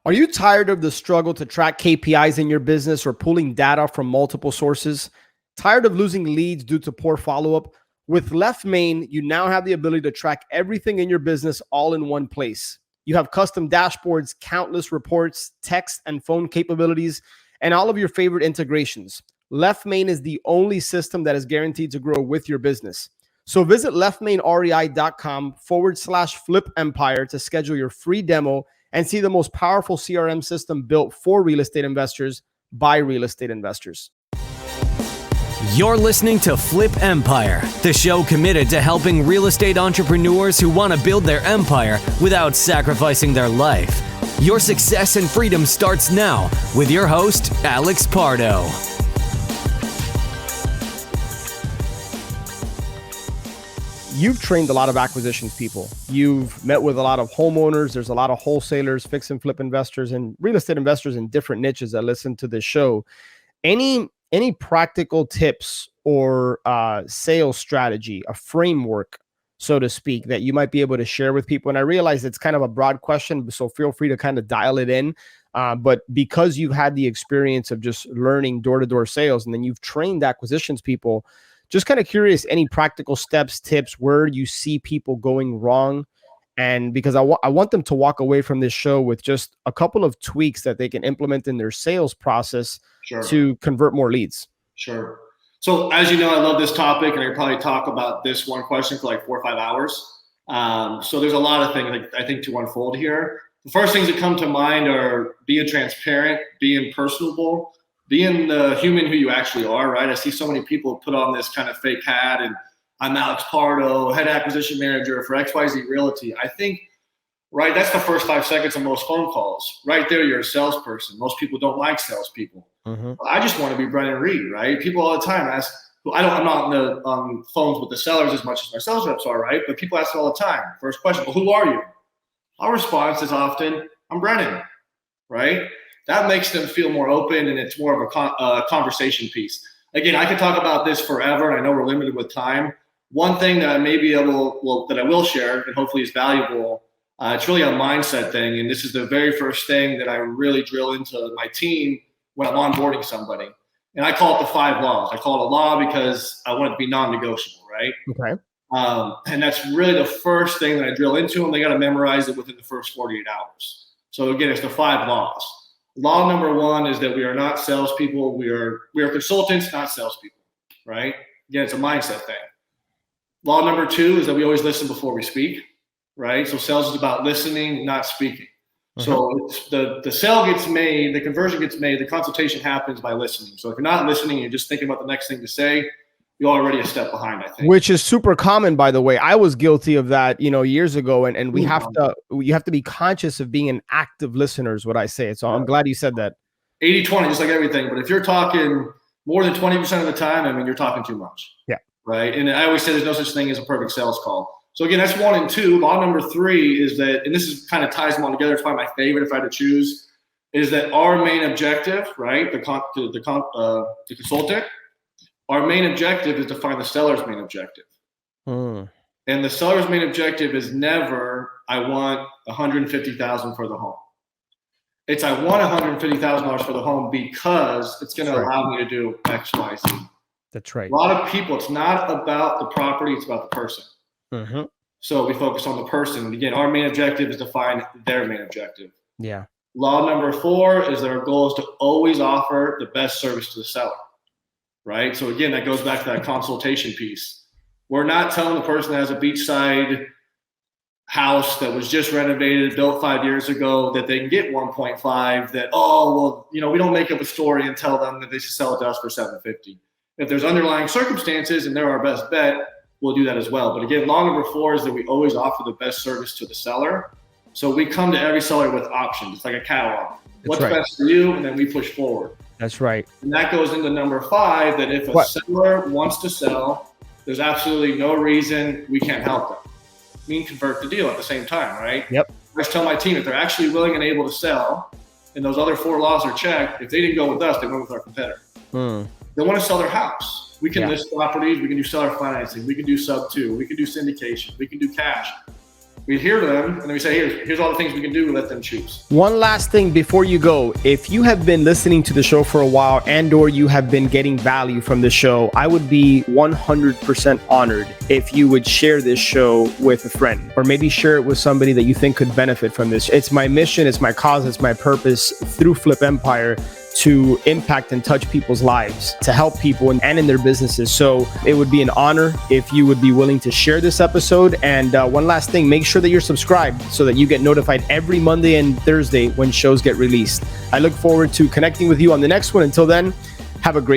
Are you tired of the struggle to track KPIs in your business or pulling data from multiple sources? Tired of losing leads due to poor follow-up? With Left Main, you now have the ability to track everything in your business all in one place. You have custom dashboards, countless reports, text and phone capabilities, and all of your favorite integrations. Left Main is the only system that is guaranteed to grow with your business. So visit leftmainrei.com/flip empire to schedule your free demo and see the most powerful CRM system built for real estate investors by real estate investors. You're listening to Flip Empire, the show committed to helping real estate entrepreneurs who want to build their empire without sacrificing their life. Your success and freedom starts now with your host, Alex Pardo. You've trained a lot of acquisitions people. You've met with a lot of homeowners. There's a lot of wholesalers, fix and flip investors, and real estate investors in different niches that listen to this show. Any practical tips or sales strategy, a framework, so to speak, that you might be able to share with people? And I realize it's kind of a broad question, so feel free to kind of dial it in. But because you've had the experience of just learning door-to-door sales, and then you've trained acquisitions people, just kind of curious, any practical steps, tips, where you see people going wrong? And because I want them to walk away from this show with just a couple of tweaks that they can implement in their sales process to convert more leads. Sure. So as you know, I love this topic, and I could probably talk about this one question for like 4 or 5 hours. So there's a lot of things I think to unfold here. The first things that come to mind are being transparent, being personable, being the human who you actually are, right? I see so many people put on this kind of fake hat, and I'm Alex Pardo, head acquisition manager for XYZ Realty. I think, right, that's the first 5 seconds of most phone calls. Right there, you're a salesperson. Most people don't like salespeople. Mm-hmm. I just want to be Brennan Reed, right? People all the time ask, I'm not on phones with the sellers as much as my sales reps are, right? But people ask all the time. First question, well, who are you? Our response is often, I'm Brennan, right? That makes them feel more open, and it's more of a conversation piece. Again, I could talk about this forever, and I know we're limited with time. One thing that I may be that I will share, and hopefully is valuable, it's really a mindset thing, and this is the very first thing that I really drill into my team when I'm onboarding somebody. And I call it the 5 laws. I call it a law because I want it to be non-negotiable, right? Okay. And that's really the first thing that I drill into them. They got to memorize it within the first 48 hours. So again, it's the 5 laws. Law number 1 is that we are not salespeople. We are consultants, not salespeople, right? Again, it's a mindset thing. Law number 2 is that we always listen before we speak, right? So sales is about listening, not speaking. Mm-hmm. So it's the sale gets made, the conversion gets made, the consultation happens by listening. So if you're not listening, you're just thinking about the next thing to say, you're already a step behind, I think. Which is super common, by the way. I was guilty of that, years ago. And you have to be conscious of being an active listener is what I say. So I'm glad you said that. 80-20, just like everything. But if you're talking more than 20% of the time, I mean, you're talking too much. Yeah. Right. And I always say there's no such thing as a perfect sales call. So again, that's 1 and 2. Law number 3 is that, and this is kind of ties them all together. It's probably my favorite if I had to choose, is that our main objective, right? The consultant, our main objective is to find the seller's main objective. And the seller's main objective is never, I want $150,000 for the home. It's I want $150,000 for the home because it's going to allow me to do X, Y, Z. That's right. A lot of people, it's not about the property, it's about the person. Mm-hmm. So we focus on the person. And again, our main objective is to find their main objective. Yeah. Law number 4 is that our goal is to always offer the best service to the seller. Right? So again, that goes back to that consultation piece. We're not telling the person that has a beachside house that was just renovated, built 5 years ago, that they can get 1.5, that, we don't make up a story and tell them that they should sell it to us for $750. If there's underlying circumstances and they're our best bet, we'll do that as well. But again, law number 4 is that we always offer the best service to the seller. So we come to every seller with options. It's like a catalog. What's best for you? And then we push forward. That's right. And that goes into number 5, that if a seller wants to sell, there's absolutely no reason we can't help them. We can convert the deal at the same time, right? Yep. I just tell my team, if they're actually willing and able to sell, and those other 4 laws are checked, if they didn't go with us, they went with our competitor. They want to sell their house. We can list properties. We can do seller financing. We can do sub 2. We can do syndication. We can do cash. we adhere to them, and then we say, here's all the things we can do, and let them choose. One last thing before you go. If you have been listening to the show for a while and or you have been getting value from the show, I would be 100% honored if you would share this show with a friend, or maybe share it with somebody that you think could benefit from this. It's my mission, it's my cause, it's my purpose through Flip Empire to impact and touch people's lives, to help people and in their businesses. So it would be an honor if you would be willing to share this episode. And one last thing, make sure that you're subscribed so that you get notified every Monday and Thursday when shows get released. I look forward to connecting with you on the next one. Until then, have a great